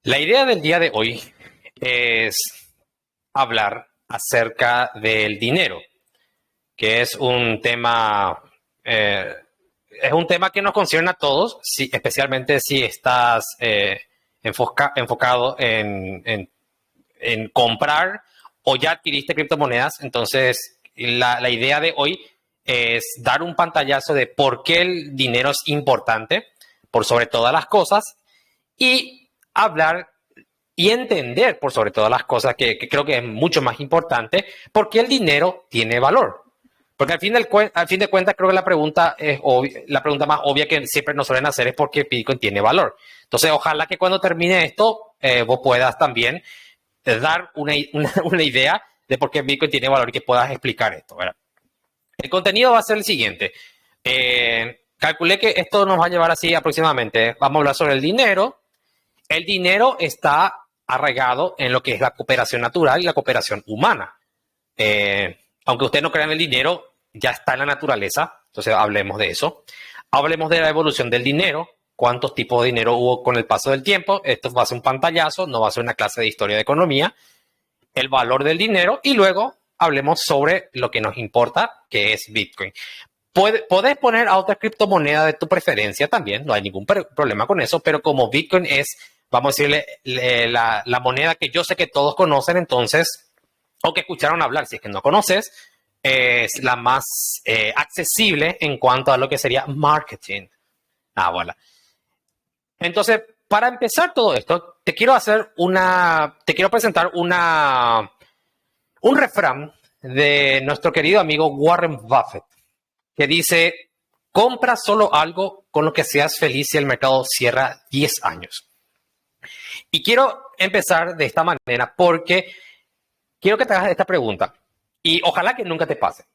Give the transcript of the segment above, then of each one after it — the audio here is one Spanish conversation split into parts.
La idea del día de hoy es hablar acerca del dinero, que es un tema que nos concierne a todos, especialmente si estás enfocado en comprar o ya adquiriste criptomonedas. Entonces, la idea de hoy es dar un pantallazo de por qué el dinero es importante por sobre todas las cosas y hablar y entender por sobre todas las cosas, que creo que es mucho más importante, por qué el dinero tiene valor. Porque al fin de cuentas creo que la pregunta es la pregunta más obvia que siempre nos suelen hacer es por qué Bitcoin tiene valor. Entonces, ojalá que cuando termine esto, vos puedas también dar una idea de por qué Bitcoin tiene valor y que puedas explicar esto, ¿verdad? El contenido va a ser el siguiente. Calculé que esto nos va a llevar así aproximadamente. Vamos a hablar sobre el dinero. El dinero está arraigado en lo que es la cooperación natural y la cooperación humana. Aunque usted no crea en el dinero, ya está en la naturaleza. Entonces hablemos de eso. Hablemos de la evolución del dinero. ¿Cuántos tipos de dinero hubo con el paso del tiempo? Esto va a ser un pantallazo, no va a ser una clase de historia de economía. El valor del dinero y luego hablemos sobre lo que nos importa, que es Bitcoin. Podés poner a otra criptomoneda de tu preferencia también, no hay ningún problema con eso, pero como Bitcoin es, vamos a decirle, la moneda que yo sé que todos conocen, entonces, o que escucharon hablar, si es que no conoces, es la más accesible en cuanto a lo que sería marketing. Voilà. Entonces, para empezar todo esto, te quiero presentar un refrán de nuestro querido amigo Warren Buffett, que dice: compra solo algo con lo que seas feliz si el mercado cierra 10 años. Y quiero empezar de esta manera porque quiero que te hagas esta pregunta y ojalá que nunca te pase.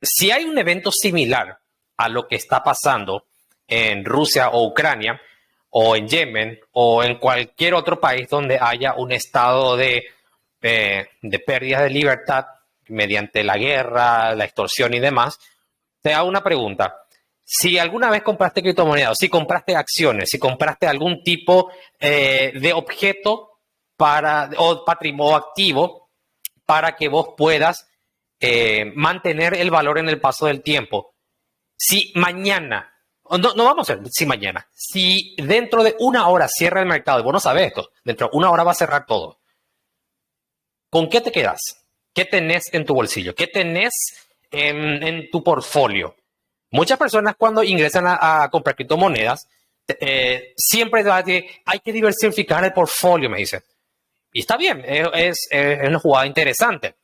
Si hay un evento similar a lo que está pasando en Rusia o Ucrania o en Yemen o en cualquier otro país donde haya un estado de pérdida de libertad mediante la guerra, la extorsión y demás, te hago una pregunta. Si alguna vez compraste criptomonedas, si compraste acciones, si compraste algún tipo de objeto o patrimonio activo para que vos puedas mantener el valor en el paso del tiempo. Si mañana, no vamos a ver si mañana, si dentro de una hora cierra el mercado, y vos no sabés esto, dentro de una hora va a cerrar todo, ¿con qué te quedas? ¿Qué tenés en tu bolsillo? ¿Qué tenés en tu portfolio? Muchas personas cuando ingresan a comprar criptomonedas, siempre hay que diversificar el portfolio, me dicen. Y está bien, es una jugada interesante.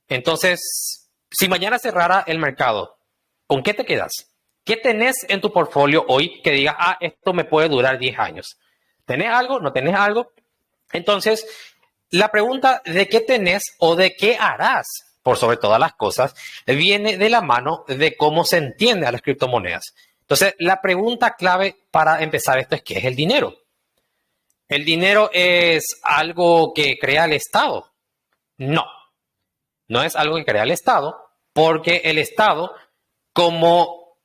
Entonces, si mañana cerrara el mercado, ¿con qué te quedas? ¿Qué tenés en tu portfolio hoy que digas, esto me puede durar 10 años? ¿Tenés algo? ¿No tenés algo? Entonces, la pregunta de qué tenés o de qué harás por sobre todas las cosas viene de la mano de cómo se entiende a las criptomonedas. Entonces, la pregunta clave para empezar esto es: ¿qué es el dinero? ¿El dinero es algo que crea el Estado? No, no es algo que crea el Estado, porque el Estado, como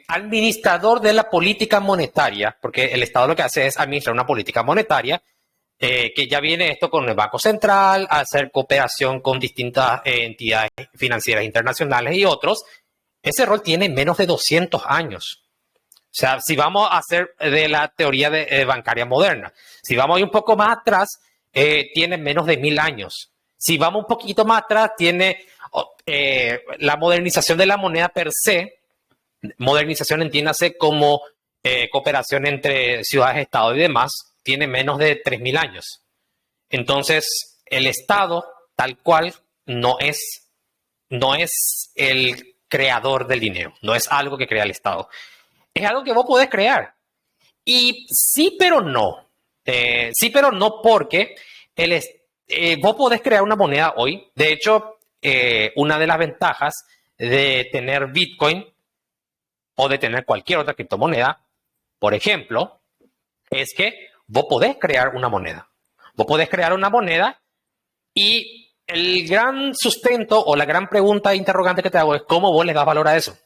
administrador de la política monetaria, porque el Estado lo que hace es administrar una política monetaria, que ya viene esto con el Banco Central, a hacer cooperación con distintas entidades financieras internacionales y otros. Ese rol tiene menos de 200 años. O sea, si vamos a hacer de la teoría bancaria moderna, si vamos a ir un poco más atrás, tiene menos de 1000 años. Si vamos un poquito más atrás, tiene la modernización de la moneda per se. Modernización, entiéndase como cooperación entre ciudades-estado y demás, tiene menos de 3000 años. Entonces, el Estado, tal cual, no es el creador del dinero, no es algo que crea el Estado. Es algo que vos podés crear. Y sí, pero no. Sí, pero no, porque vos podés crear una moneda hoy. De hecho, una de las ventajas de tener Bitcoin o de tener cualquier otra criptomoneda, por ejemplo, es que vos podés crear una moneda. Vos podés crear una moneda y el gran sustento o la gran pregunta interrogante que te hago es: ¿cómo vos le das valor a eso?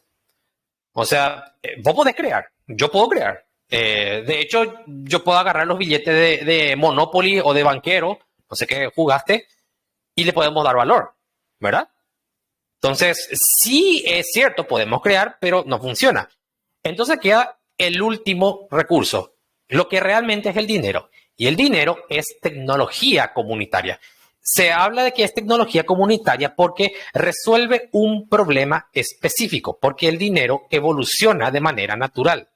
O sea, vos podés crear, yo puedo crear, De hecho, yo puedo agarrar los billetes de Monopoly o de banquero, no sé qué jugaste, y le podemos dar valor, ¿verdad? Entonces, sí es cierto, podemos crear, pero no funciona. Entonces queda el último recurso, lo que realmente es el dinero. Y el dinero es tecnología comunitaria. Se habla de que es tecnología comunitaria porque resuelve un problema específico, porque el dinero evoluciona de manera natural.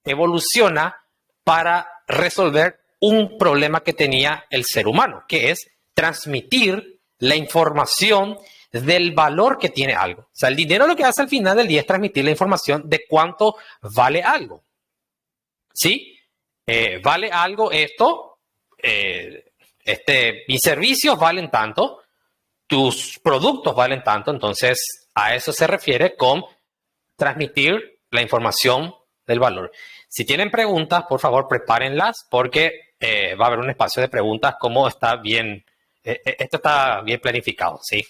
Evoluciona para resolver un problema que tenía el ser humano, que es transmitir la información del valor que tiene algo. O sea, el dinero lo que hace al final del día es transmitir la información de cuánto vale algo. ¿Sí? Vale algo esto, mis servicios valen tanto, tus productos valen tanto, entonces a eso se refiere con transmitir la información del valor. Si tienen preguntas, por favor, prepárenlas porque va a haber un espacio de preguntas como está bien, esto está bien planificado, ¿sí?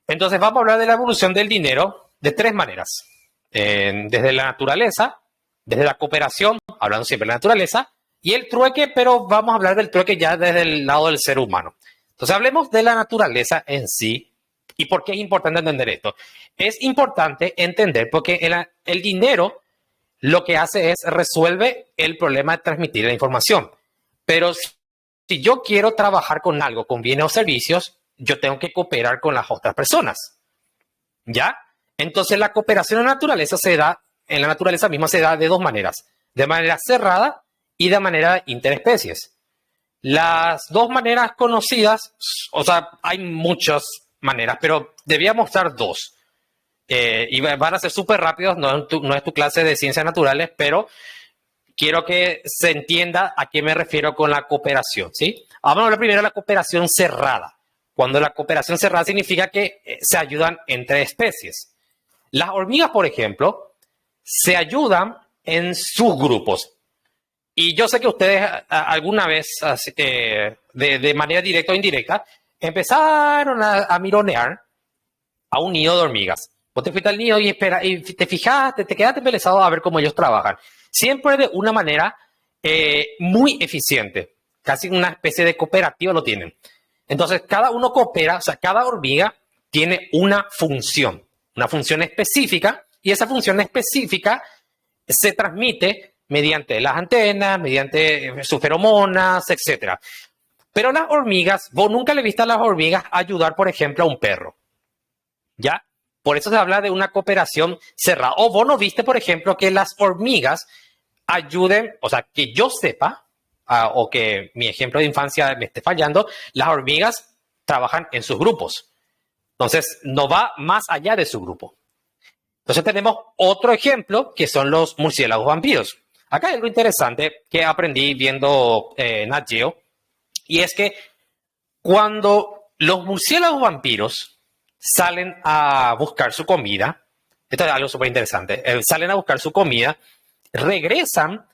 Entonces vamos a hablar de la evolución del dinero de tres maneras. Desde la naturaleza, desde la cooperación, hablando siempre de la naturaleza, y el trueque, pero vamos a hablar del trueque ya desde el lado del ser humano. Entonces hablemos de la naturaleza en sí. ¿Y por qué es importante entender esto? Es importante entender porque el dinero lo que hace es resuelve el problema de transmitir la información. Pero si yo quiero trabajar con algo, con bienes o servicios, yo tengo que cooperar con las otras personas. ¿Ya? Entonces la cooperación en la naturaleza en la naturaleza misma se da de dos maneras. De manera cerrada y de manera interespecies. Las dos maneras conocidas, o sea, hay muchas maneras, pero debíamos mostrar dos. Y van a ser súper rápidos, no es tu clase de ciencias naturales, pero quiero que se entienda a qué me refiero con la cooperación, ¿sí? Vamos a hablar primero de la cooperación cerrada. Cuando la cooperación cerrada significa que se ayudan entre especies. Las hormigas, por ejemplo, se ayudan en sus grupos. Y yo sé que ustedes alguna vez, de manera directa o indirecta, empezaron a mironear a un nido de hormigas. Vos te fuiste al nido y te fijaste, te quedaste embelesado a ver cómo ellos trabajan. Siempre de una manera muy eficiente. Casi una especie de cooperativa lo tienen. Entonces, cada uno coopera, o sea, cada hormiga tiene una función específica, y esa función específica se transmite mediante las antenas, mediante sus feromonas, etc. Pero las hormigas, vos nunca le viste a las hormigas ayudar, por ejemplo, a un perro. ¿Ya? Por eso se habla de una cooperación cerrada. O vos no viste, por ejemplo, que las hormigas ayuden, o sea, que yo sepa, o que mi ejemplo de infancia me esté fallando, las hormigas trabajan en sus grupos. Entonces, no va más allá de su grupo. Entonces, tenemos otro ejemplo, que son los murciélagos vampiros. Acá hay algo interesante que aprendí viendo Nat Geo, y es que cuando los murciélagos vampiros salen a buscar su comida, esto es algo súper interesante, salen a buscar su comida, regresan,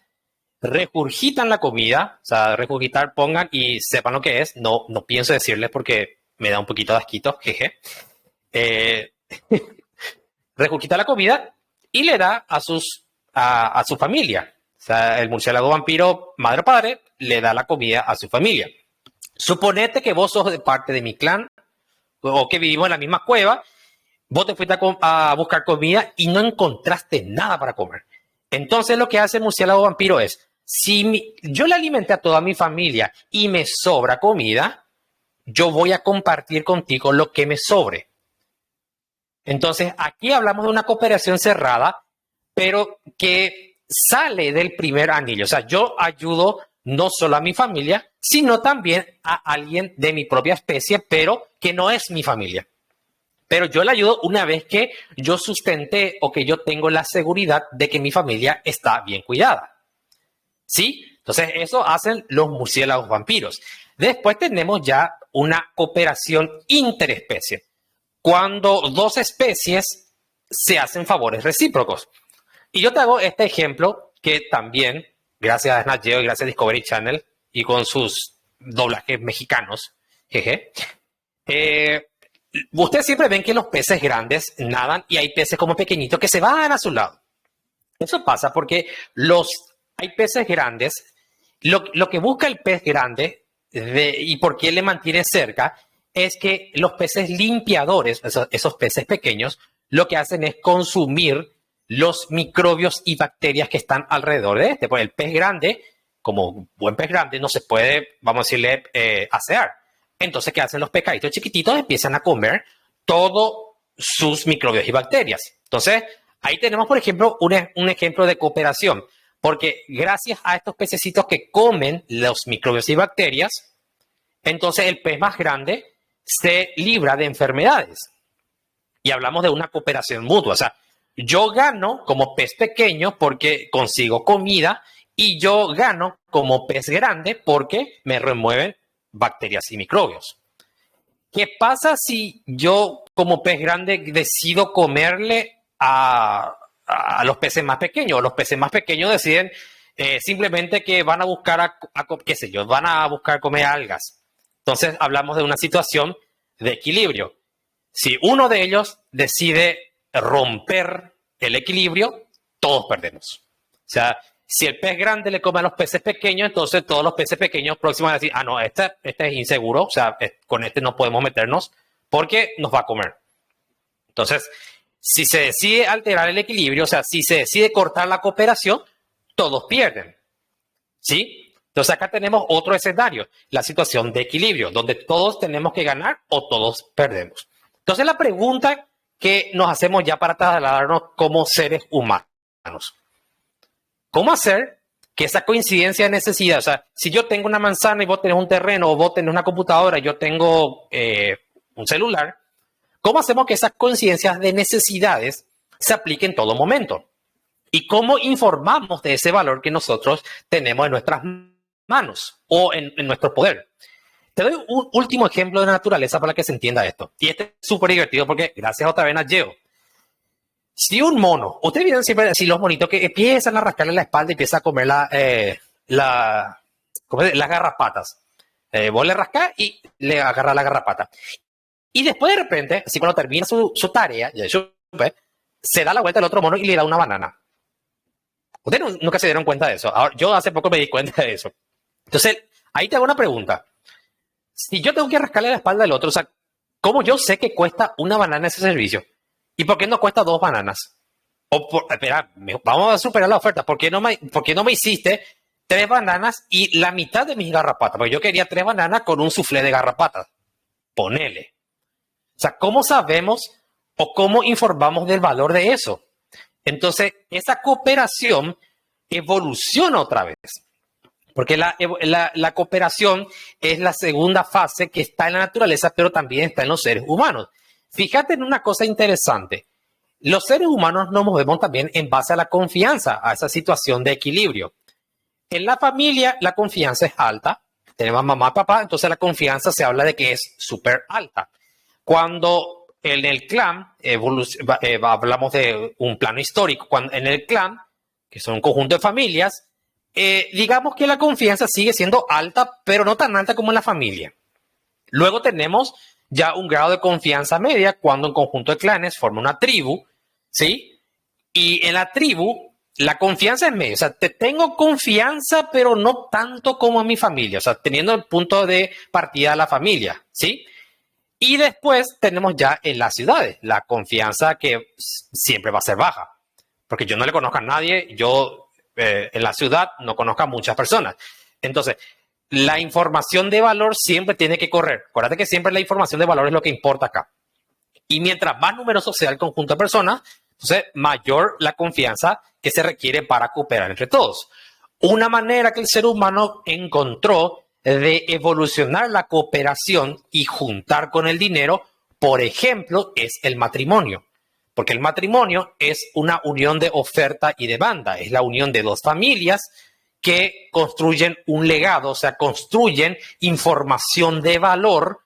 regurgitan la comida, o sea, regurgitar, pongan y sepan lo que es, no pienso decirles porque me da un poquito de asquito, jeje. Regurgita la comida y le da a su familia. O sea, el murciélago vampiro, madre o padre, le da la comida a su familia. Suponete que vos sos de parte de mi clan o que vivimos en la misma cueva, vos te fuiste a buscar comida y no encontraste nada para comer. Entonces lo que hace el murciélago vampiro es, si yo le alimenté a toda mi familia y me sobra comida, yo voy a compartir contigo lo que me sobre. Entonces aquí hablamos de una cooperación cerrada, pero que sale del primer anillo. O sea, yo ayudo no solo a mi familia, sino también a alguien de mi propia especie, pero que no es mi familia. Pero yo le ayudo una vez que yo sustenté o que yo tengo la seguridad de que mi familia está bien cuidada. ¿Sí? Entonces, eso hacen los murciélagos vampiros. Después tenemos ya una cooperación interespecie. Cuando dos especies se hacen favores recíprocos. Y yo te hago este ejemplo que también, gracias a Nat Geo y gracias a Discovery Channel y con sus doblajes mexicanos, jeje, ustedes siempre ven que los peces grandes nadan y hay peces como pequeñitos que se van a su lado. Eso pasa porque hay peces grandes. Lo que busca el pez grande y por qué le mantiene cerca es que los peces limpiadores, esos peces pequeños, lo que hacen es consumir los microbios y bacterias que están alrededor de este. Pues el pez grande, como buen pez grande, no se puede, vamos a decirle, asear. Entonces, ¿qué hacen los pescaditos chiquititos? Empiezan a comer todos sus microbios y bacterias. Entonces, ahí tenemos, por ejemplo, un ejemplo de cooperación. Porque gracias a estos pececitos que comen los microbios y bacterias, entonces el pez más grande se libra de enfermedades. Y hablamos de una cooperación mutua. O sea, yo gano como pez pequeño porque consigo comida y yo gano como pez grande porque me remueven bacterias y microbios. ¿Qué pasa si yo como pez grande decido comerle a los peces más pequeños? Los peces más pequeños deciden simplemente que van a buscar, qué sé yo, van a buscar comer algas. Entonces hablamos de una situación de equilibrio. Si uno de ellos decide romper el equilibrio, todos perdemos. O sea, si el pez grande le come a los peces pequeños, entonces todos los peces pequeños próximos van a decir, no, este es inseguro, o sea, con este no podemos meternos porque nos va a comer. Entonces, si se decide alterar el equilibrio, o sea, si se decide cortar la cooperación, todos pierden. ¿Sí? Entonces acá tenemos otro escenario, la situación de equilibrio, donde todos tenemos que ganar o todos perdemos. Entonces la pregunta que nos hacemos ya para trasladarnos como seres humanos, ¿cómo hacer que esa coincidencia de necesidad, o sea, si yo tengo una manzana y vos tenés un terreno o vos tenés una computadora y yo tengo un celular, ¿cómo hacemos que esas coincidencias de necesidades se apliquen en todo momento? ¿Y cómo informamos de ese valor que nosotros tenemos en nuestras manos o en nuestro poder? Te doy un último ejemplo de naturaleza para que se entienda esto. Y este es súper divertido porque gracias otra vez a Geo. Si un mono, ustedes vieron siempre así los monitos que empiezan a rascarle la espalda y empiezan a comer las garrapatas. Vos le rascás y le agarras la garrapata. Y después de repente, así cuando termina su tarea, se da la vuelta al otro mono y le da una banana. Ustedes nunca se dieron cuenta de eso. Ahora, yo hace poco me di cuenta de eso. Entonces, ahí te hago una pregunta. Si yo tengo que rascarle la espalda al otro, o sea, ¿cómo yo sé que cuesta una banana ese servicio? ¿Y por qué no cuesta 2 bananas? Espera, vamos a superar la oferta. ¿Por qué no me hiciste 3 bananas y la mitad de mis garrapatas? Porque yo quería 3 bananas con un soufflé de garrapatas. Ponele. O sea, ¿cómo sabemos o cómo informamos del valor de eso? Entonces, esa cooperación evoluciona otra vez. Porque la cooperación es la segunda fase que está en la naturaleza, pero también está en los seres humanos. Fíjate en una cosa interesante. Los seres humanos nos movemos también en base a la confianza, a esa situación de equilibrio. En la familia, la confianza es alta. Tenemos mamá y papá, entonces la confianza se habla de que es súper alta. Cuando en el clan, hablamos de un plano histórico, cuando en el clan, que son un conjunto de familias, digamos que la confianza sigue siendo alta, pero no tan alta como en la familia. Luego tenemos ya un grado de confianza media cuando un conjunto de clanes forma una tribu, ¿sí? Y en la tribu, la confianza es media. O sea, te tengo confianza, pero no tanto como a mi familia. O sea, teniendo el punto de partida a la familia, ¿sí? Y después tenemos ya en las ciudades la confianza que siempre va a ser baja. Porque yo no le conozco a nadie, yo en la ciudad no conozco a muchas personas. Entonces, la información de valor siempre tiene que correr. Acuérdate que siempre la información de valor es lo que importa acá. Y mientras más numeroso sea el conjunto de personas, entonces mayor la confianza que se requiere para cooperar entre todos. Una manera que el ser humano encontró de evolucionar la cooperación y juntar con el dinero, por ejemplo, es el matrimonio. Porque el matrimonio es una unión de oferta y demanda, es la unión de dos familias que construyen un legado, o sea, construyen información de valor,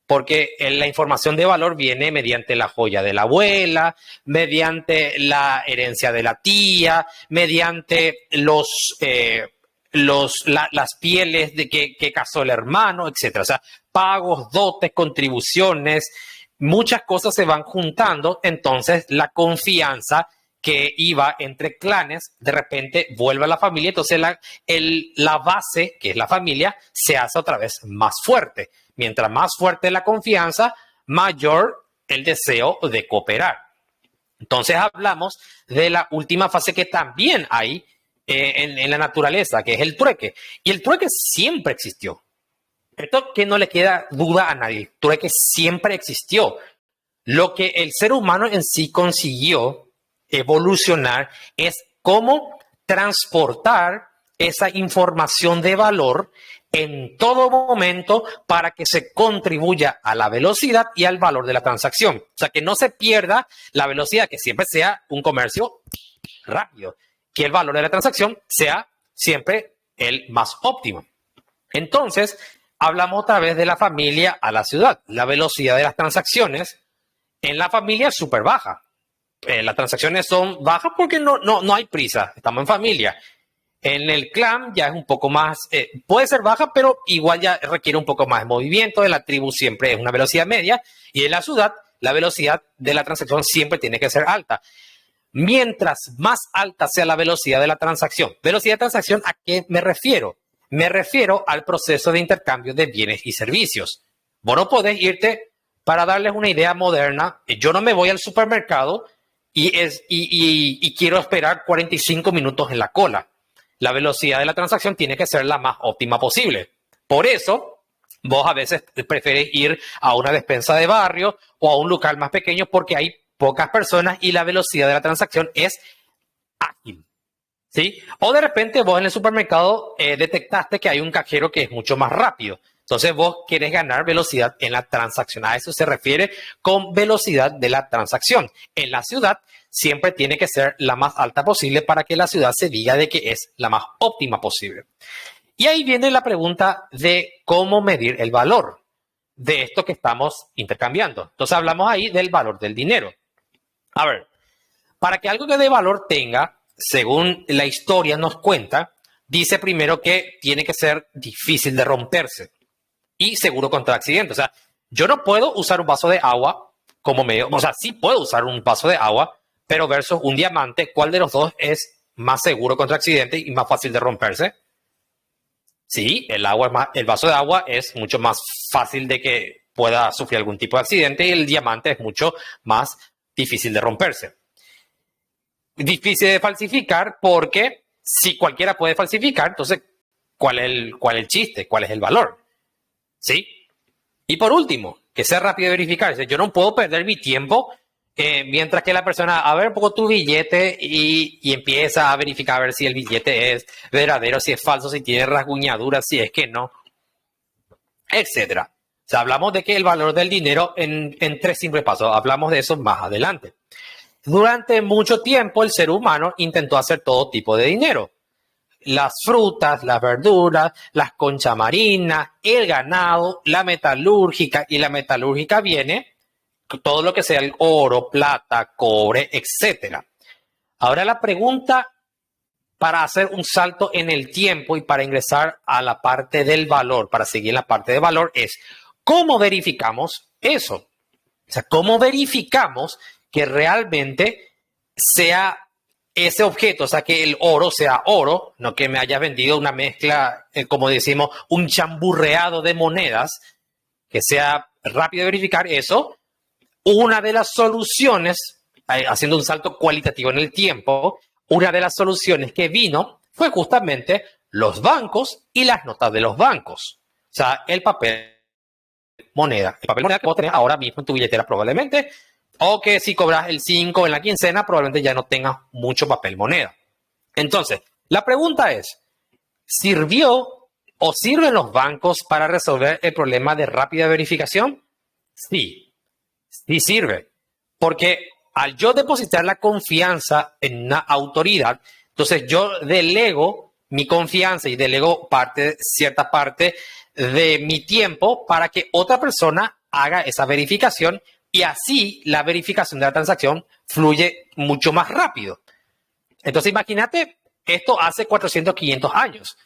porque la información de valor viene mediante la joya de la abuela, mediante la herencia de la tía, mediante las pieles de que casó el hermano, etc. O sea, pagos, dotes, contribuciones, muchas cosas se van juntando, entonces la confianza que iba entre clanes, de repente vuelve a la familia, entonces la base, que es la familia, se hace otra vez más fuerte. Mientras más fuerte la confianza, mayor el deseo de cooperar. Entonces hablamos de la última fase que también hay en la naturaleza, que es el trueque. Y el trueque siempre existió. Esto que no le queda duda a nadie. El trueque siempre existió. Lo que el ser humano en sí consiguió evolucionar es cómo transportar esa información de valor en todo momento para que se contribuya a la velocidad y al valor de la transacción. O sea, que no se pierda la velocidad, que siempre sea un comercio rápido, que el valor de la transacción sea siempre el más óptimo. Entonces, hablamos otra vez de la familia a la ciudad. La velocidad de las transacciones en la familia es súper baja. Las transacciones son bajas porque no hay prisa, estamos en familia. En el clan ya es un poco más, puede ser baja, pero igual ya requiere un poco más de movimiento. En la tribu siempre es una velocidad media y en la ciudad la velocidad de la transacción siempre tiene que ser alta. Mientras más alta sea la velocidad de la transacción. ¿Velocidad de transacción a qué me refiero? Me refiero al proceso de intercambio de bienes y servicios. Vos no podés irte, para darles una idea moderna, yo no me voy al supermercado y quiero esperar 45 minutos en la cola. La velocidad de la transacción tiene que ser la más óptima posible. Por eso, vos a veces prefieres ir a una despensa de barrio o a un local más pequeño porque hay pocas personas y la velocidad de la transacción es ágil. ¿Sí? O de repente vos en el supermercado detectaste que hay un cajero que es mucho más rápido. Entonces vos querés ganar velocidad en la transacción. A eso se refiere con velocidad de la transacción. En la ciudad siempre tiene que ser la más alta posible para que la ciudad se diga de que es la más óptima posible. Y ahí viene la pregunta de cómo medir el valor de esto que estamos intercambiando. Entonces hablamos ahí del valor del dinero. A ver, para que algo que de valor tenga, según la historia nos cuenta, dice primero que tiene que ser difícil de romperse y seguro contra accidentes. O sea, yo no puedo usar un vaso de agua como medio, o sea, sí puedo usar un vaso de agua, pero versus un diamante, ¿cuál de los dos es más seguro contra accidentes y más fácil de romperse? Sí, el vaso de agua es mucho más fácil de que pueda sufrir algún tipo de accidente y el diamante es mucho más difícil de romperse. Difícil de falsificar porque si cualquiera puede falsificar, entonces, ¿cuál es el chiste? ¿Cuál es el valor? ¿Sí? Y por último, que sea rápido de verificar. Yo no puedo perder mi tiempo mientras que la persona, a ver un poco tu billete y empieza a verificar a ver si el billete es verdadero, si es falso, si tiene rasguñaduras, si es que no, etcétera. O sea, hablamos de que el valor del dinero en 3 simples pasos. Hablamos de eso más adelante. Durante mucho tiempo el ser humano intentó hacer todo tipo de dinero. Las frutas, las verduras, las conchas marinas, el ganado, la metalúrgica. Y la metalúrgica viene todo lo que sea el oro, plata, cobre, etc. Ahora la pregunta para hacer un salto en el tiempo y para ingresar a la parte del valor, para seguir en la parte de valor es, ¿cómo verificamos eso? O sea, ¿cómo verificamos que realmente sea ese objeto, o sea, que el oro sea oro, no que me hayas vendido una mezcla, como decimos, un chamburreado de monedas, que sea rápido de verificar eso? Una de las soluciones, haciendo un salto cualitativo en el tiempo, una de las soluciones que vino fue justamente los bancos y las notas de los bancos. O sea, el papel moneda. El papel moneda que vos tenés ahora mismo en tu billetera probablemente, o que si cobras el 5 en la quincena, probablemente ya no tengas mucho papel moneda. Entonces, la pregunta es, ¿sirvió o sirven los bancos para resolver el problema de rápida verificación? Sí, sí sirve. Porque al yo depositar la confianza en una autoridad, entonces yo delego mi confianza y delego cierta parte de mi tiempo para que otra persona haga esa verificación y así la verificación de la transacción fluye mucho más rápido. Entonces imagínate, esto hace 400, 500 años.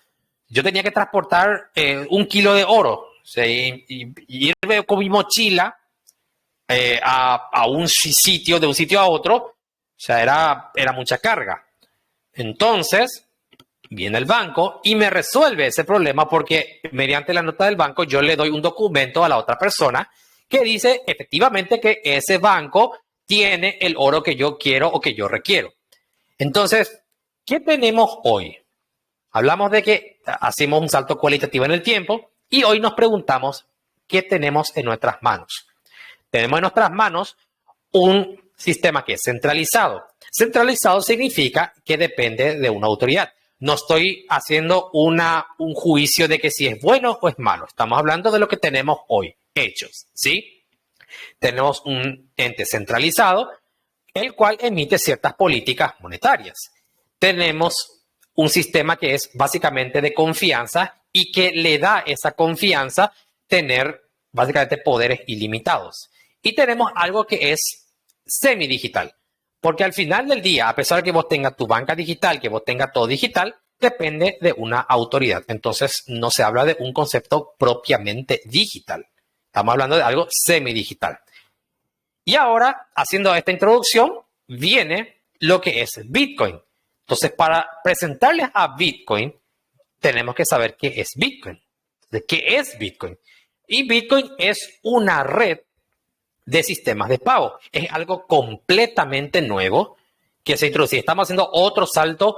Yo tenía que transportar 1 kilo de oro, ¿sí? y irme con mi mochila a un sitio, de un sitio a otro, sea, era mucha carga. Entonces, viene el banco y me resuelve ese problema porque mediante la nota del banco yo le doy un documento a la otra persona que dice efectivamente que ese banco tiene el oro que yo quiero o que yo requiero. Entonces, ¿qué tenemos hoy? Hablamos de que hacemos un salto cualitativo en el tiempo y hoy nos preguntamos qué tenemos en nuestras manos. Tenemos en nuestras manos un sistema que es centralizado. Centralizado significa que depende de una autoridad. No estoy haciendo un juicio de que si es bueno o es malo. Estamos hablando de lo que tenemos hoy, hechos, ¿sí? Tenemos un ente centralizado, el cual emite ciertas políticas monetarias. Tenemos un sistema que es básicamente de confianza y que le da esa confianza tener básicamente poderes ilimitados. Y tenemos algo que es semidigital, porque al final del día, a pesar de que vos tengas tu banca digital, que vos tengas todo digital, depende de una autoridad. Entonces, no se habla de un concepto propiamente digital. Estamos hablando de algo semidigital. Y ahora, haciendo esta introducción, viene lo que es Bitcoin. Entonces, para presentarles a Bitcoin, tenemos que saber qué es Bitcoin. ¿De qué es Bitcoin? Y Bitcoin es una red de sistemas de pago. Es algo completamente nuevo que se introduce. Estamos haciendo otro salto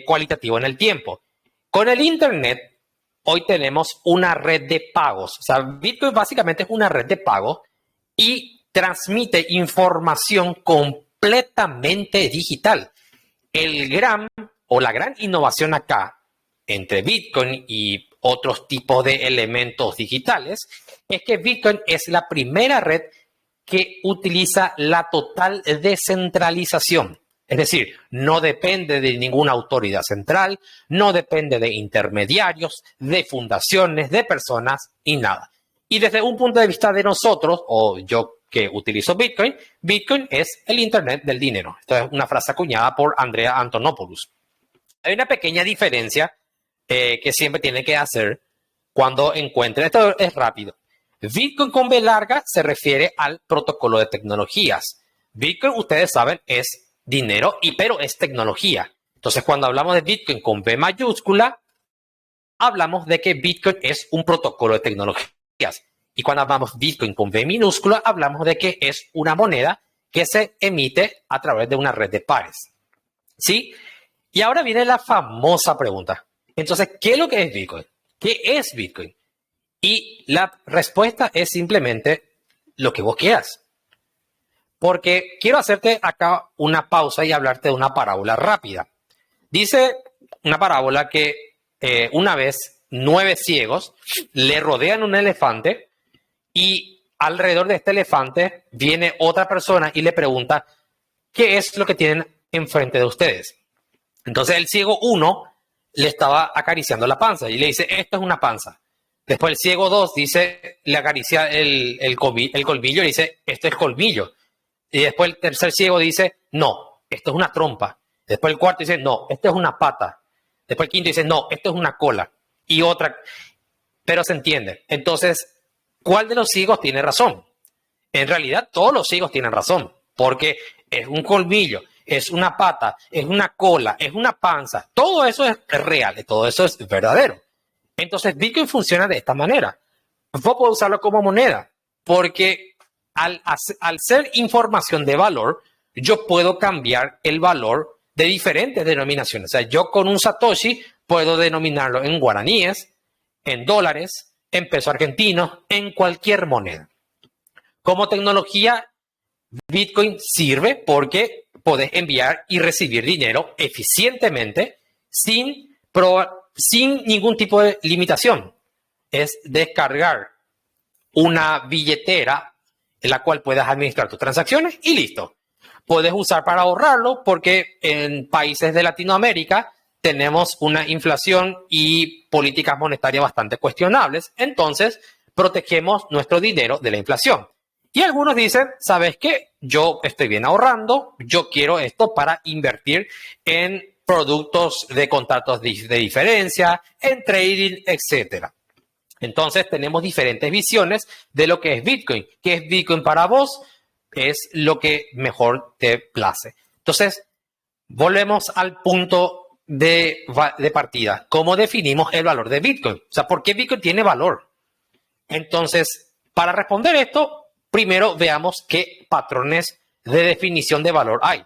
cualitativo en el tiempo. Con el Internet, hoy tenemos una red de pagos. O sea, Bitcoin básicamente es una red de pagos y transmite información completamente digital. La gran innovación acá entre Bitcoin y otros tipos de elementos digitales es que Bitcoin es la primera red que utiliza la total descentralización. Es decir, no depende de ninguna autoridad central, no depende de intermediarios, de fundaciones, de personas y nada. Y desde un punto de vista de nosotros, o yo que utilizo Bitcoin, Bitcoin es el Internet del dinero. Esta es una frase acuñada por Andrea Antonopoulos. Hay una pequeña diferencia que siempre tiene que hacer cuando encuentren. Esto es rápido. Bitcoin con B larga se refiere al protocolo de tecnologías. Bitcoin, ustedes saben, es dinero, pero es tecnología. Entonces, cuando hablamos de Bitcoin con B mayúscula, hablamos de que Bitcoin es un protocolo de tecnologías. Y cuando hablamos Bitcoin con B minúscula, hablamos de que es una moneda que se emite a través de una red de pares. ¿Sí? Y ahora viene la famosa pregunta. Entonces, ¿qué es lo que es Bitcoin? ¿Qué es Bitcoin? Y la respuesta es simplemente lo que vos quieras. Porque quiero hacerte acá una pausa y hablarte de una parábola rápida. Dice una parábola que una vez 9 ciegos le rodean un elefante y alrededor de este elefante viene otra persona y le pregunta ¿qué es lo que tienen enfrente de ustedes? Entonces el ciego 1 le estaba acariciando la panza y le dice, esto es una panza. Después el ciego 2 dice, le acaricia el colmillo y dice, esto es colmillo. Y después el tercer ciego dice, no, esto es una trompa. Después el cuarto dice, no, esto es una pata. Después el quinto dice, no, esto es una cola. Y otra, pero se entiende. Entonces, ¿cuál de los ciegos tiene razón? En realidad, todos los ciegos tienen razón, porque es un colmillo, es una pata, es una cola, es una panza. Todo eso es real, todo eso es verdadero. Entonces, Bitcoin funciona de esta manera. Vos podés usarlo como moneda, porque al ser información de valor, yo puedo cambiar el valor de diferentes denominaciones. O sea, yo con un Satoshi puedo denominarlo en guaraníes, en dólares, en peso argentino, en cualquier moneda. Como tecnología, Bitcoin sirve porque podés enviar y recibir dinero eficientemente sin ningún tipo de limitación. Es descargar una billetera en la cual puedas administrar tus transacciones y listo. Puedes usar para ahorrarlo porque en países de Latinoamérica tenemos una inflación y políticas monetarias bastante cuestionables. Entonces, protegemos nuestro dinero de la inflación. Y algunos dicen, ¿sabes qué? Yo estoy bien ahorrando, yo quiero esto para invertir en productos de contratos de diferencia, en trading, etcétera. Entonces tenemos diferentes visiones de lo que es Bitcoin. ¿Qué es Bitcoin para vos? Es lo que mejor te place. Entonces, volvemos al punto de partida. ¿Cómo definimos el valor de Bitcoin? O sea, ¿por qué Bitcoin tiene valor? Entonces, para responder esto, primero veamos qué patrones de definición de valor hay.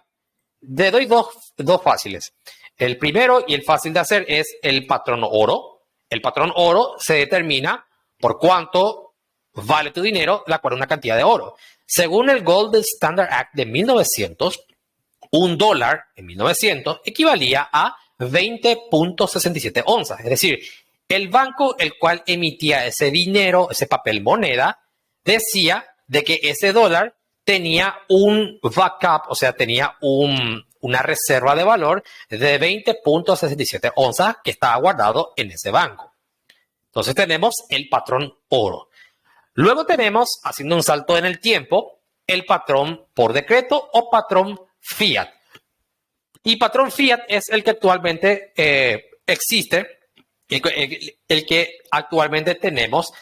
Te doy dos fáciles. El primero y el fácil de hacer es el patrón oro. El patrón oro se determina por cuánto vale tu dinero de acuerdo a una cantidad de oro. Según el Gold Standard Act de 1900, $1 en 1900 equivalía a 20.67 onzas. Es decir, el banco el cual emitía ese dinero, ese papel moneda, decía de que ese dólar tenía un backup, o sea, tenía una reserva de valor de 20.67 onzas que estaba guardado en ese banco. Entonces tenemos el patrón oro. Luego tenemos, haciendo un salto en el tiempo, el patrón por decreto o patrón fiat. Y patrón fiat es el que actualmente existe, el que actualmente tenemos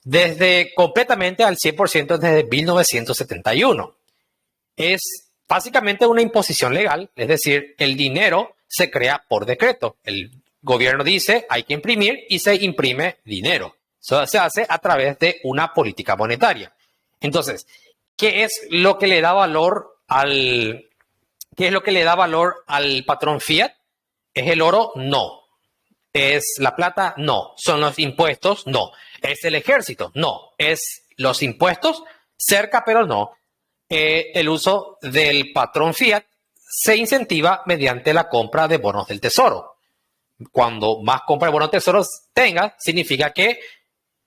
desde completamente al 100% desde 1971. Es básicamente una imposición legal, es decir, el dinero se crea por decreto. El gobierno dice hay que imprimir y se imprime dinero. Eso se hace a través de una política monetaria. Entonces, ¿qué es lo que le da valor al patrón fiat? ¿Es el oro? No. ¿Es la plata? No. ¿Son los impuestos? No. ¿Es el ejército? No. ¿Es los impuestos? Cerca, pero no. El uso del patrón fiat se incentiva mediante la compra de bonos del tesoro. Cuando más compra de bonos del tesoro tengas, significa que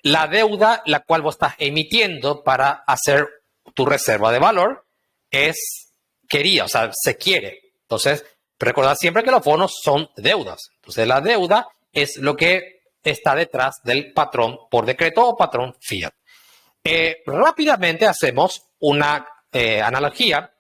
la deuda la cual vos estás emitiendo para hacer tu reserva de valor es querida, o sea, se quiere. Entonces, recordad siempre que los bonos son deudas. Entonces, la deuda es lo que está detrás del patrón por decreto o patrón fiat. Rápidamente hacemos una analogía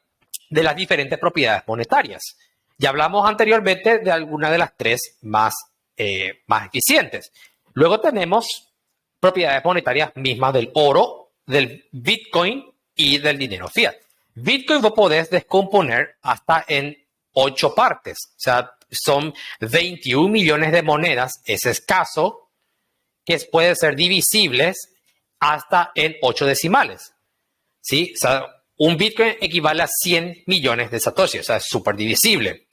de las diferentes propiedades monetarias. Ya hablamos anteriormente de algunas de las tres más eficientes. Luego tenemos propiedades monetarias mismas del oro, del Bitcoin y del dinero fiat. Bitcoin vos podés descomponer hasta en 8 partes. O sea, son 21 millones de monedas. Es escaso, que puede ser divisibles hasta en 8 decimales. ¿Sí? O sea, un Bitcoin equivale a 100 millones de satoshis. O sea, es súper divisible.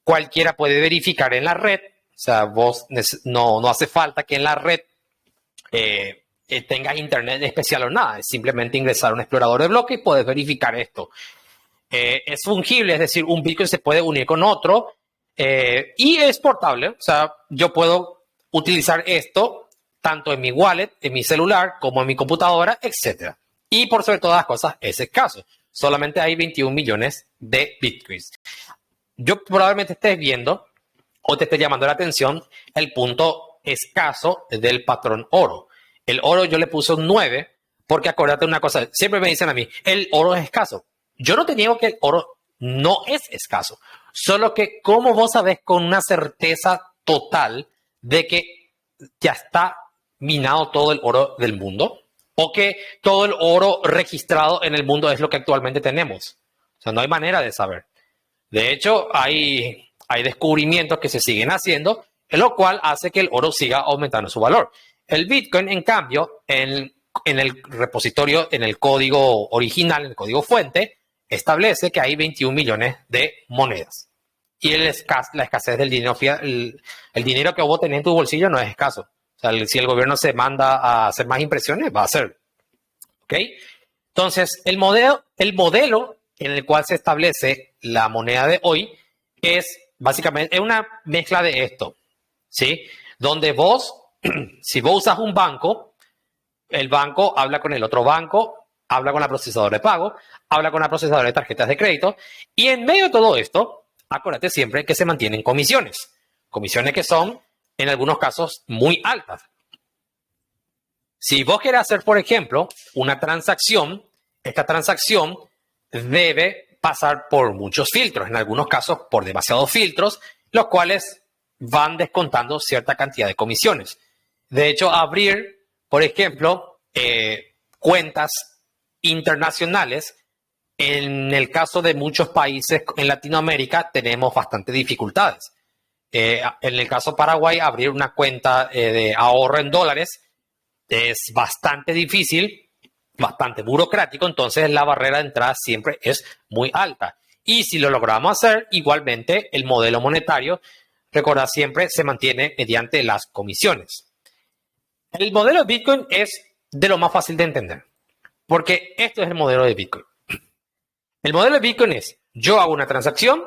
Cualquiera puede verificar en la red. O sea, vos no hace falta que en la red tengas internet especial o nada. Es simplemente ingresar a un explorador de bloques y puedes verificar esto. Es fungible, es decir, un Bitcoin se puede unir con otro y es portable. O sea, yo puedo utilizar esto tanto en mi wallet, en mi celular, como en mi computadora, etc. Y por sobre todas las cosas, es escaso. Solamente hay 21 millones de Bitcoins. Yo probablemente estés viendo o te esté llamando la atención el punto escaso del patrón oro. El oro yo le puse un 9 porque acuérdate una cosa, siempre me dicen a mí, el oro es escaso. Yo no te niego que el oro no es escaso, solo que ¿cómo vos sabés con una certeza total de que ya está minado todo el oro del mundo? ¿O que todo el oro registrado en el mundo es lo que actualmente tenemos? O sea, no hay manera de saber. De hecho, hay descubrimientos que se siguen haciendo, en lo cual hace que el oro siga aumentando su valor. El Bitcoin, en cambio, en el repositorio, en el código original, en el código fuente, establece que hay 21 millones de monedas. Y la escasez del dinero, el dinero que vos tenés en tu bolsillo no es escaso. O sea, si el gobierno se manda a hacer más impresiones, va a hacer. ¿Ok? Entonces, el modelo en el cual se establece la moneda de hoy es básicamente una mezcla de esto, ¿sí? Donde vos, si vos usas un banco, el banco habla con el otro banco, habla con la procesadora de pago, habla con la procesadora de tarjetas de crédito, y en medio de todo esto, acuérdate siempre que se mantienen comisiones. Comisiones que son, en algunos casos, muy altas. Si vos querés hacer, por ejemplo, una transacción, esta transacción debe pasar por muchos filtros, en algunos casos por demasiados filtros, los cuales van descontando cierta cantidad de comisiones. De hecho, abrir, por ejemplo, cuentas internacionales En el caso de muchos países en Latinoamérica tenemos bastantes dificultades. En el caso de Paraguay, abrir una cuenta de ahorro en dólares es bastante difícil, bastante burocrático, entonces la barrera de entrada siempre es muy alta. Y si lo logramos hacer, igualmente el modelo monetario, recordad siempre, se mantiene mediante las comisiones. El modelo de Bitcoin es de lo más fácil de entender, porque esto es el modelo de Bitcoin. El modelo de Bitcoin es, yo hago una transacción,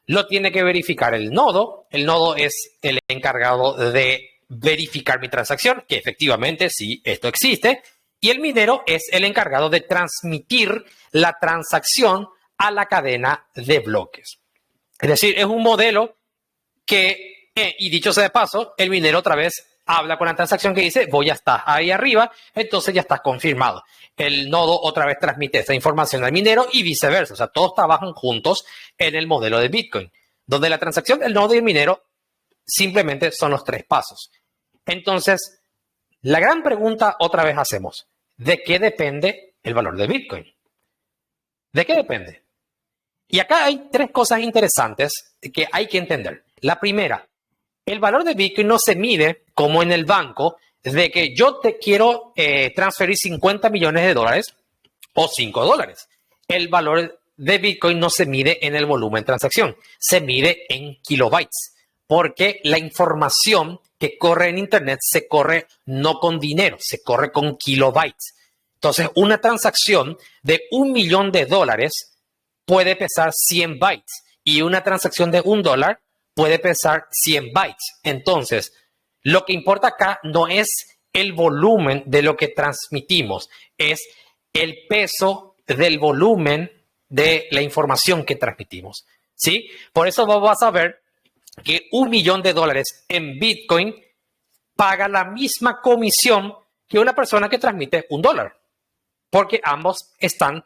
lo tiene que verificar el nodo es el encargado de verificar mi transacción, que efectivamente sí, esto existe, y el minero es el encargado de transmitir la transacción a la cadena de bloques. Es decir, es un modelo que, y dicho sea de paso, el minero otra vez habla con la transacción que dice, voy a estar ahí arriba, entonces ya está confirmado. El nodo otra vez transmite esa información al minero y viceversa. O sea, todos trabajan juntos en el modelo de Bitcoin, donde la transacción del nodo y el minero simplemente son los 3 pasos. Entonces, la gran pregunta otra vez hacemos, ¿de qué depende el valor de Bitcoin? ¿De qué depende? Y acá hay 3 cosas interesantes que hay que entender. La primera, el valor de Bitcoin no se mide como en el banco, de que yo te quiero transferir 50 millones de dólares o 5 dólares. El valor de Bitcoin no se mide en el volumen de transacción, se mide en kilobytes, porque la información que corre en Internet se corre no con dinero, se corre con kilobytes. Entonces, una transacción de $1.000.000 puede pesar 100 bytes y una transacción de $1 puede pesar 100 bytes. Entonces, lo que importa acá no es el volumen de lo que transmitimos, es el peso del volumen de la información que transmitimos, ¿sí? Por eso vas a ver que $1.000.000 en Bitcoin paga la misma comisión que una persona que transmite $1, porque ambos están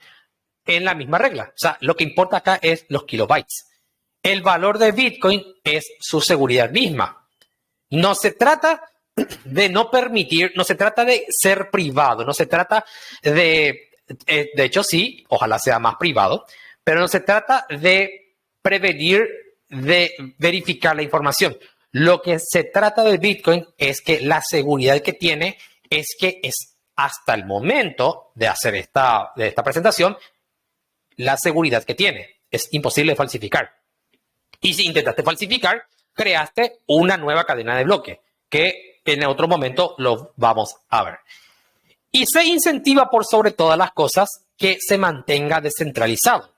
en la misma regla. O sea, lo que importa acá es los kilobytes. El valor de Bitcoin es su seguridad misma. No se trata de no permitir, no se trata de ser privado, no se trata de hecho sí, ojalá sea más privado, pero no se trata de prevenir, de verificar la información. Lo que se trata de Bitcoin es que la seguridad que tiene es que es hasta el momento de hacer esta presentación, la seguridad que tiene es imposible de falsificar. Y si intentaste falsificar, creaste una nueva cadena de bloque, que en otro momento lo vamos a ver. Y se incentiva por sobre todas las cosas que se mantenga descentralizado.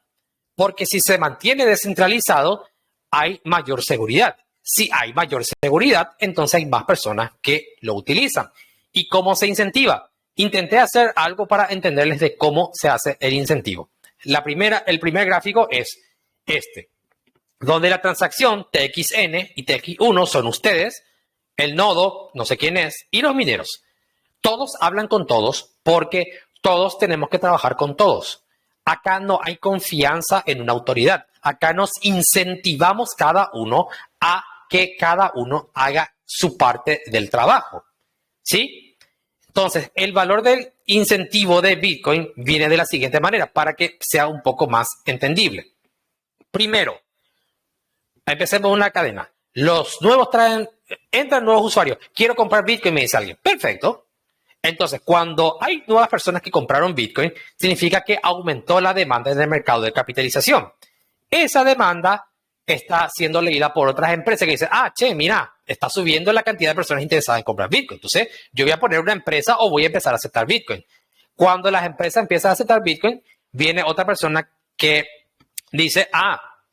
Porque si se mantiene descentralizado, hay mayor seguridad. Si hay mayor seguridad, entonces hay más personas que lo utilizan. ¿Y cómo se incentiva? Intenté hacer algo para entenderles de cómo se hace el incentivo. El primer gráfico es este, donde la transacción TXN y TX1 son ustedes, el nodo, no sé quién es, y los mineros. Todos hablan con todos porque todos tenemos que trabajar con todos. Acá no hay confianza en una autoridad. Acá nos incentivamos cada uno a que cada uno haga su parte del trabajo. ¿Sí? Entonces, el valor del incentivo de Bitcoin viene de la siguiente manera para que sea un poco más entendible. Primero, empecemos una cadena. Los nuevos entran nuevos usuarios. Quiero comprar Bitcoin, me dice alguien. Perfecto. Entonces, cuando hay nuevas personas que compraron Bitcoin, significa que aumentó la demanda en el mercado de capitalización. Esa demanda está siendo leída por otras empresas que dicen, mira, está subiendo la cantidad de personas interesadas en comprar Bitcoin. Entonces, yo voy a poner una empresa o voy a empezar a aceptar Bitcoin. Cuando las empresas empiezan a aceptar Bitcoin, viene otra persona que dice,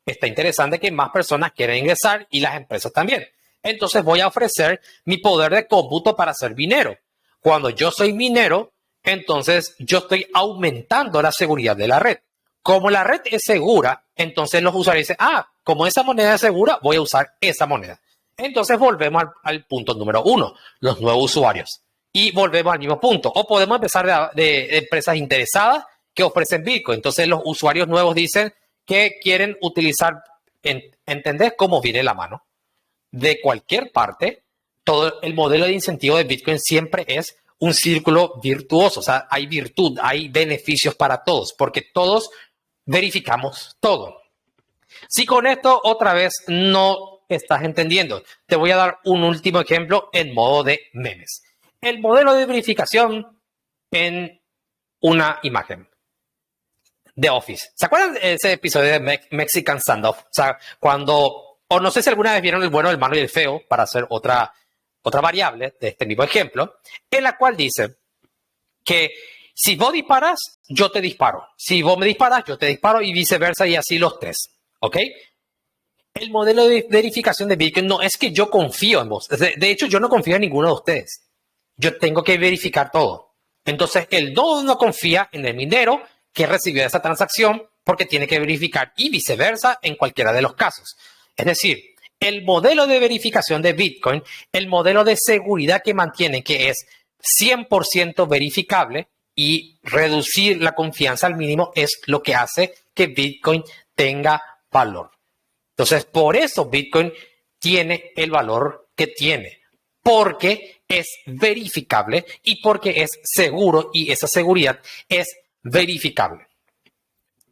está interesante que más personas quieran ingresar y las empresas también. Entonces, voy a ofrecer mi poder de cómputo para ser minero. Cuando yo soy minero, entonces yo estoy aumentando la seguridad de la red. Como la red es segura, entonces los usuarios dicen, como esa moneda es segura, voy a usar esa moneda. Entonces volvemos al punto número 1, los nuevos usuarios. Y volvemos al mismo punto. O podemos empezar de empresas interesadas que ofrecen Bitcoin. Entonces los usuarios nuevos dicen que quieren utilizar, ¿entendés cómo viene la mano? De cualquier parte, todo el modelo de incentivo de Bitcoin siempre es un círculo virtuoso. O sea, hay virtud, hay beneficios para todos, porque todos verificamos todo. Si con esto otra vez no estás entendiendo, te voy a dar un último ejemplo en modo de memes. El modelo de verificación en una imagen de Office. ¿Se acuerdan de ese episodio de Mexican Standoff? O sea, cuando, o no sé si alguna vez vieron el bueno, el malo y el feo, para hacer otra variable de este mismo ejemplo, en la cual dice que si vos disparas, yo te disparo. Si vos me disparas, yo te disparo y viceversa y así los tres. ¿Ok? El modelo de verificación de Bitcoin no es que yo confío en vos. De hecho, yo no confío en ninguno de ustedes. Yo tengo que verificar todo. Entonces, el nodo no confía en el minero que recibió esa transacción porque tiene que verificar y viceversa en cualquiera de los casos. Es decir, el modelo de verificación de Bitcoin, el modelo de seguridad que mantiene, que es 100% verificable y reducir la confianza al mínimo, es lo que hace que Bitcoin tenga valor. Entonces, por eso Bitcoin tiene el valor que tiene, porque es verificable y porque es seguro y esa seguridad es verificable.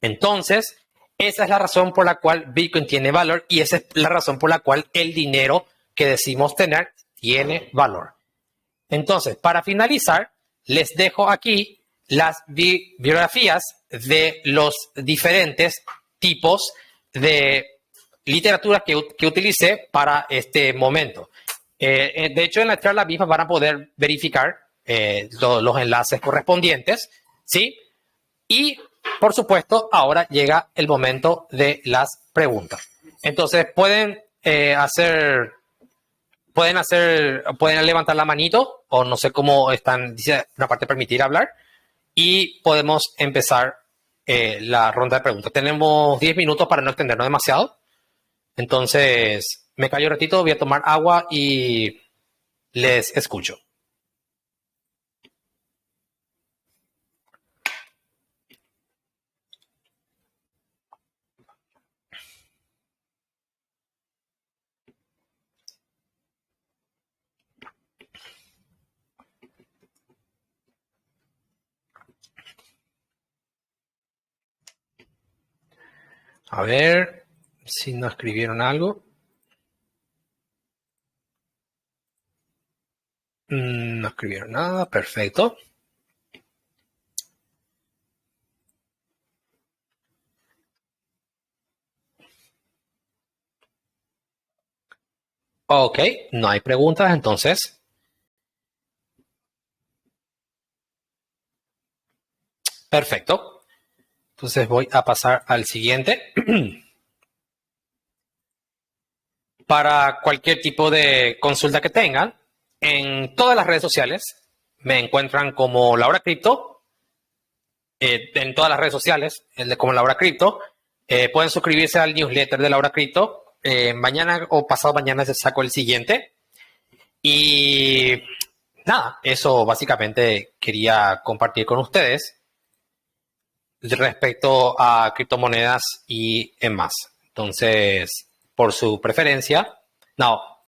Entonces, esa es la razón por la cual Bitcoin tiene valor y esa es la razón por la cual el dinero que decimos tener tiene valor. Entonces, para finalizar, les dejo aquí las bibliografías de los diferentes tipos de literatura que utilicé para este momento. De hecho, en la charla misma van a poder verificar los enlaces correspondientes, ¿sí? Y, por supuesto, ahora llega el momento de las preguntas. Entonces, pueden levantar la manito o no sé cómo están, dice una parte permitir hablar y podemos empezar la ronda de preguntas. Tenemos 10 minutos para no extendernos demasiado. Entonces, me callo un ratito, voy a tomar agua y les escucho. A ver si no escribieron algo. No escribieron nada, perfecto. Ok, no hay preguntas, entonces. Perfecto. Entonces voy a pasar al siguiente. Para cualquier tipo de consulta que tengan, en todas las redes sociales me encuentran como Laura Cripto. En todas las redes sociales, como Laura Cripto. Pueden suscribirse al newsletter de Laura Cripto. Mañana o pasado mañana se saco el siguiente. Y nada, eso básicamente quería compartir con ustedes respecto a criptomonedas y en más. Entonces, por su preferencia, no,